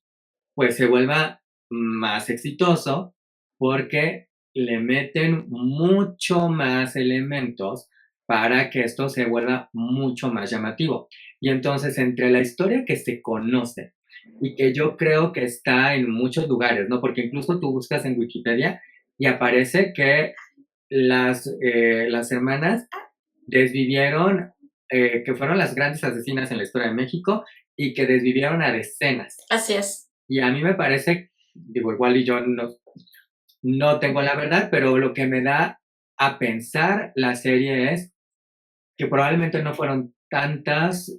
pues se vuelva más exitoso porque le meten mucho más elementos para que esto se vuelva mucho más llamativo. Y entonces, entre la historia que se conoce y que yo creo que está en muchos lugares, ¿no? Porque incluso tú buscas en Wikipedia y aparece que las hermanas desvivieron, que fueron las grandes asesinas en la historia de México y que desvivieron a decenas. Así es. Y a mí me parece, digo, igual y yo no tengo la verdad, pero lo que me da a pensar la serie es que probablemente no fueron tantas,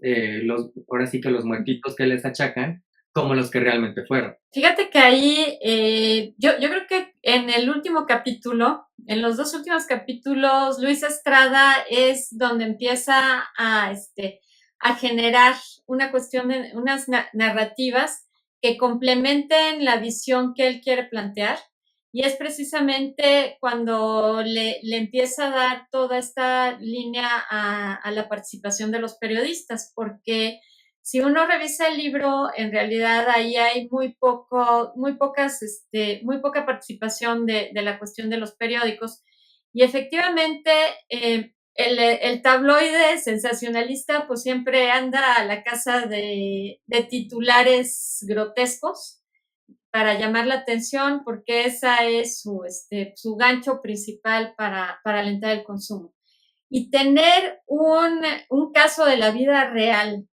ahora sí que los muertitos que les achacan, como los que realmente fueron. Fíjate que ahí yo creo que en el último capítulo, en los dos últimos capítulos, Luis Estrada es donde empieza a generar una cuestión de unas narrativas que complementen la visión que él quiere plantear. Y es precisamente cuando le empieza a dar toda esta línea a la participación de los periodistas, porque si uno revisa el libro, en realidad ahí hay muy poca participación de la cuestión de los periódicos. Y efectivamente, el tabloide sensacionalista pues siempre anda a la casa de titulares grotescos para llamar la atención, porque esa es su gancho principal para alentar el consumo. Y tener un caso de la vida real,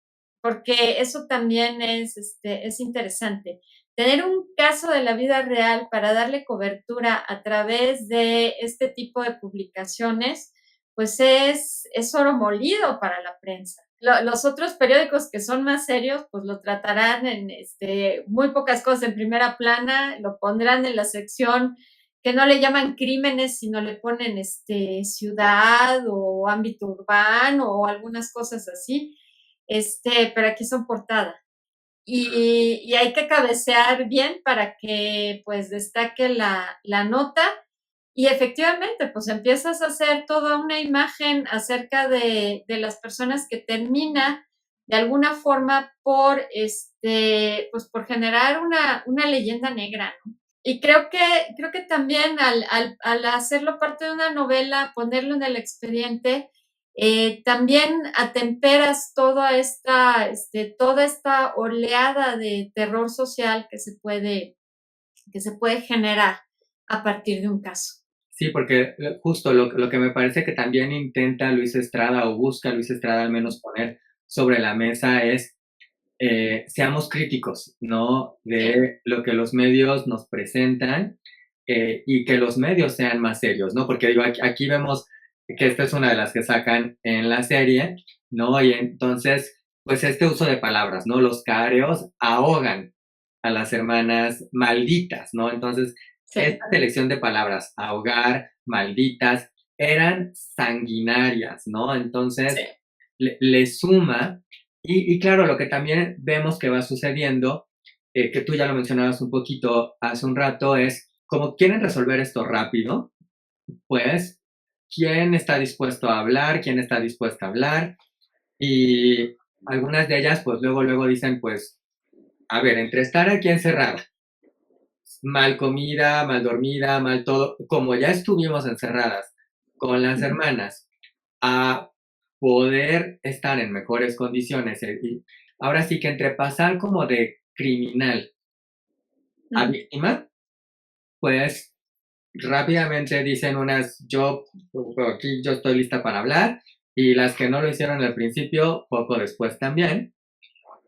porque eso también es interesante. Tener un caso de la vida real para darle cobertura a través de este tipo de publicaciones, pues es oro molido para la prensa. Los otros periódicos que son más serios, pues lo tratarán en muy pocas cosas en primera plana, lo pondrán en la sección que no le llaman crímenes, sino le ponen ciudad o ámbito urbano o algunas cosas así, pero aquí son portada. Y hay que cabecear bien para que pues destaque la nota y efectivamente pues empiezas a hacer toda una imagen acerca de las personas que termina de alguna forma por pues por generar una leyenda negra, ¿no? Y creo que también al hacerlo parte de una novela, ponerlo en el expediente, también atemperas toda esta oleada de terror social que se puede generar a partir de un caso. Sí, porque justo lo que me parece que también intenta Luis Estrada o busca Luis Estrada al menos poner sobre la mesa es seamos críticos, ¿no? De lo que los medios nos presentan y que los medios sean más serios, ¿no? Porque digo, aquí vemos que esta es una de las que sacan en la serie, ¿no? Y entonces, pues este uso de palabras, ¿no? Los careos ahogan a las hermanas malditas, ¿no? Entonces, Sí. esta selección de palabras, ahogar, malditas, eran sanguinarias, ¿no? Entonces, Sí. le suma y claro, lo que también vemos que va sucediendo, que tú ya lo mencionabas un poquito hace un rato, es como quieren resolver esto rápido, pues, ¿quién está dispuesto a hablar? ¿Quién está dispuesta a hablar? Y algunas de ellas, pues, luego dicen, pues, a ver, entre estar aquí encerrada, mal comida, mal dormida, mal todo, como ya estuvimos encerradas con las hermanas, a poder estar en mejores condiciones. Y ahora sí que entre pasar como de criminal a víctima, pues rápidamente dicen unas, aquí yo estoy lista para hablar, y las que no lo hicieron al principio, poco después también.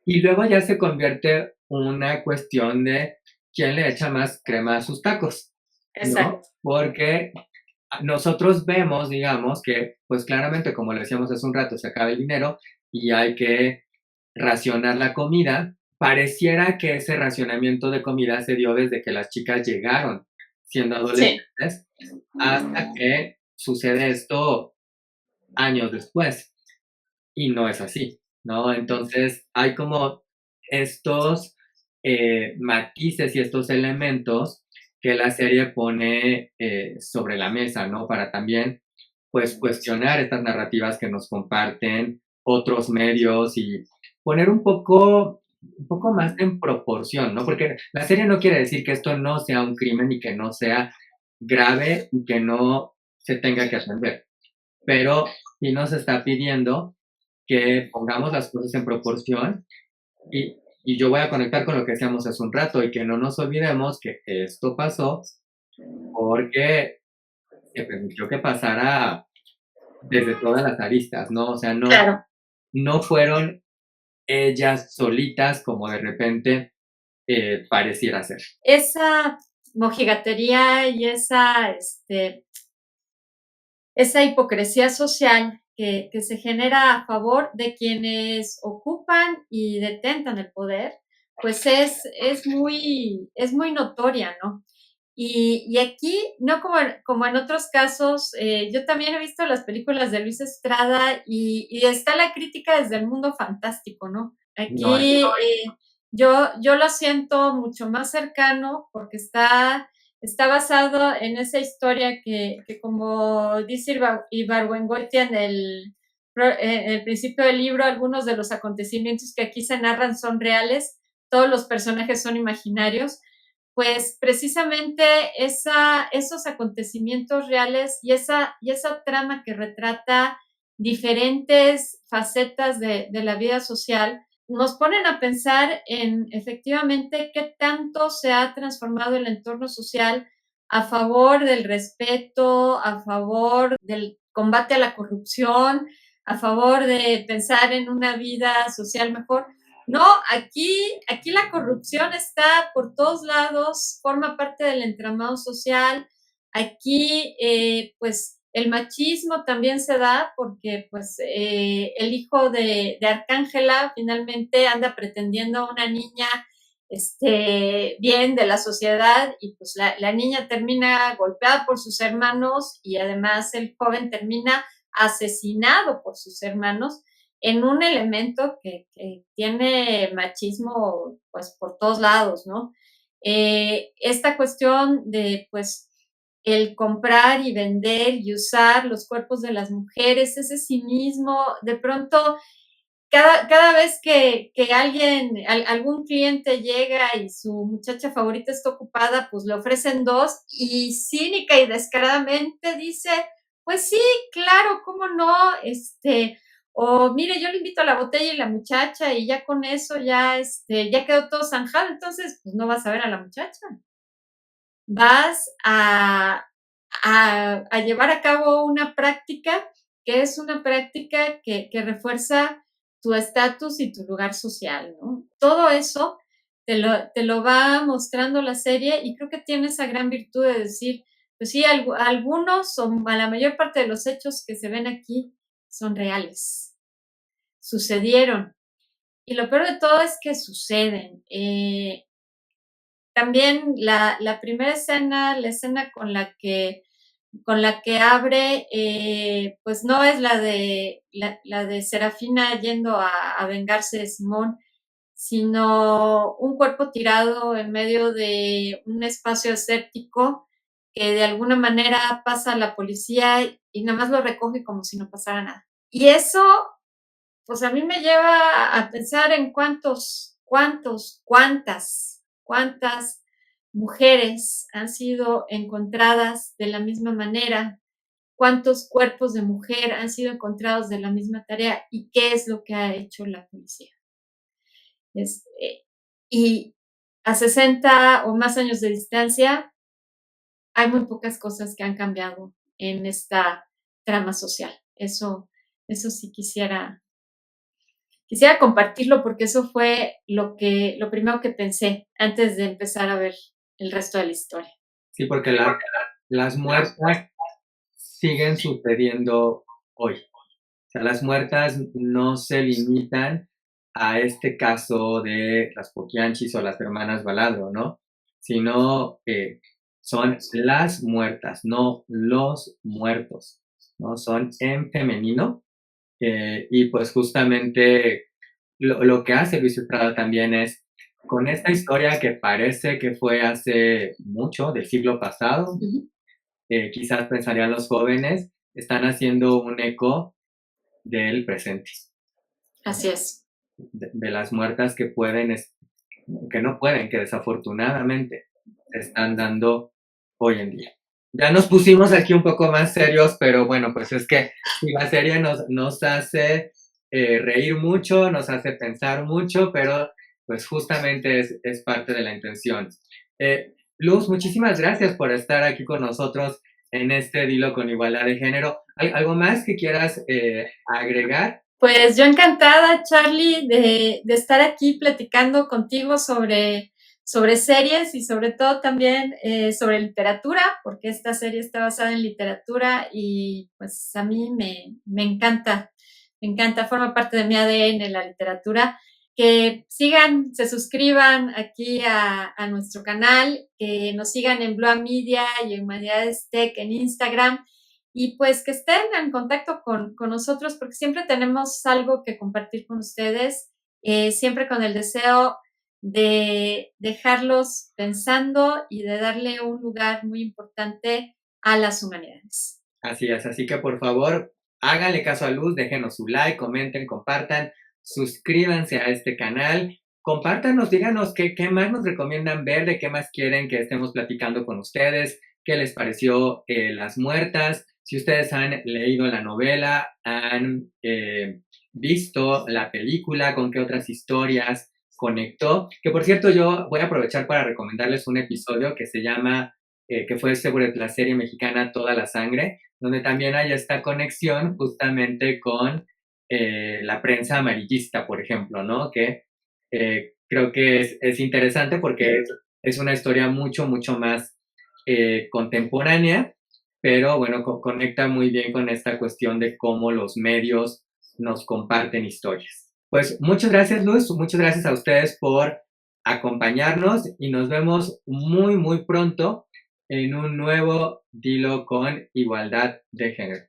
Y luego ya se convierte una cuestión de quién le echa más crema a sus tacos, ¿no? Exacto. Porque nosotros vemos, digamos, que pues claramente, como le decíamos hace un rato, se acaba el dinero y hay que racionar la comida. Pareciera que ese racionamiento de comida se dio desde que las chicas llegaron siendo adolescentes hasta que sucede esto años después. Y no es así, ¿no? Entonces hay como estos matices y estos elementos que la serie pone sobre la mesa, ¿no? Para también, pues, cuestionar estas narrativas que nos comparten otros medios y poner un poco más en proporción, ¿no? Porque la serie no quiere decir que esto no sea un crimen y que no sea grave y que no se tenga que atender, pero sí nos está pidiendo que pongamos las cosas en proporción y yo voy a conectar con lo que decíamos hace un rato y que no nos olvidemos que esto pasó porque se permitió que pasara desde todas las aristas, ¿no? O sea, Claro. no fueron ellas solitas como de repente pareciera ser. Esa mojigatería y esa hipocresía social que se genera a favor de quienes ocupan y detentan el poder, pues es muy notoria, ¿no? Y aquí, no como en otros casos, yo también he visto las películas de Luis Estrada y está la crítica desde el mundo fantástico, ¿no? No, Aquí yo lo siento mucho más cercano porque está basado en esa historia que como dice Ibargüengoitia en el principio del libro, algunos de los acontecimientos que aquí se narran son reales, todos los personajes son imaginarios, pues precisamente esos acontecimientos reales y esa trama que retrata diferentes facetas de la vida social, nos ponen a pensar en efectivamente qué tanto se ha transformado el entorno social a favor del respeto, a favor del combate a la corrupción, a favor de pensar en una vida social mejor. No, aquí la corrupción está por todos lados, forma parte del entramado social. Aquí, pues, el machismo también se da porque, pues, el hijo de Arcángela finalmente anda pretendiendo a una niña bien de la sociedad y pues la niña termina golpeada por sus hermanos y además el joven termina asesinado por sus hermanos en un elemento que tiene machismo pues por todos lados, ¿no? Esta cuestión de pues el comprar y vender y usar los cuerpos de las mujeres, ese cinismo, de pronto cada vez que algún cliente llega y su muchacha favorita está ocupada, pues le ofrecen dos y cínica y descaradamente dice, pues sí, claro, cómo no, o mire, yo le invito a la botella y la muchacha y ya con eso ya quedó todo zanjado, entonces pues no vas a ver a la muchacha. Vas a llevar a cabo una práctica que es una práctica que refuerza tu estatus y tu lugar social, ¿no? Todo eso te lo va mostrando la serie y creo que tiene esa gran virtud de decir, pues sí, algunos o a la mayor parte de los hechos que se ven aquí son reales, sucedieron. Y lo peor de todo es que suceden. También la primera escena, la escena con la que abre, pues no es la de Serafina yendo a vengarse de Simón, sino un cuerpo tirado en medio de un espacio escéptico que de alguna manera pasa a la policía y nada más lo recoge como si no pasara nada. Y eso, pues a mí me lleva a pensar en cuántas mujeres han sido encontradas de la misma manera, cuántos cuerpos de mujer han sido encontrados de la misma tarea y qué es lo que ha hecho la policía. Y a 60 o más años de distancia, hay muy pocas cosas que han cambiado en esta trama social. Eso sí quisiera compartirlo porque eso fue lo primero que pensé antes de empezar a ver el resto de la historia. Sí, porque las muertas siguen sucediendo hoy. O sea, las muertas no se limitan a este caso de las Poquianchis o las hermanas Baladro, ¿no? Sino que son las muertas, no los muertos, ¿no? Son en femenino. Y pues justamente lo que hace Luis Estrada también es, con esta historia que parece que fue hace mucho, del siglo pasado, quizás pensarían los jóvenes, están haciendo un eco del presente. Así es. De las muertas que no pueden, que desafortunadamente se están dando hoy en día. Ya nos pusimos aquí un poco más serios, pero bueno, pues es que si la serie nos hace reír mucho, nos hace pensar mucho, pero pues justamente es parte de la intención. Luz, muchísimas gracias por estar aquí con nosotros en este Dilo con Igualdad de Género. ¿Algo más que quieras agregar? Pues yo encantada, Charlie, de estar aquí platicando contigo sobre series y sobre todo también sobre literatura, porque esta serie está basada en literatura y pues a mí me encanta, forma parte de mi ADN la literatura. que sigan, se suscriban aquí a nuestro canal, que nos sigan en Bloa Media y en Humanidades Tech en Instagram, y pues que estén en contacto con nosotros, porque siempre tenemos algo que compartir con ustedes, siempre con el deseo de dejarlos pensando y de darle un lugar muy importante a las humanidades. Así es, así que por favor, háganle caso a Luz, déjenos su like, comenten, compartan, suscríbanse a este canal, compártanos, díganos qué más nos recomiendan ver, de qué más quieren que estemos platicando con ustedes, qué les pareció Las Muertas, si ustedes han leído la novela, han visto la película, con qué otras historias conectó, que por cierto yo voy a aprovechar para recomendarles un episodio que se llama, que fue sobre la serie mexicana Toda la Sangre, donde también hay esta conexión justamente con la prensa amarillista, por ejemplo, ¿no? Que creo que es interesante porque es una historia mucho más contemporánea, pero bueno, conecta muy bien con esta cuestión de cómo los medios nos comparten historias. Pues muchas gracias, Luz, muchas gracias a ustedes por acompañarnos y nos vemos muy pronto en un nuevo Dilo con Igualdad de Género.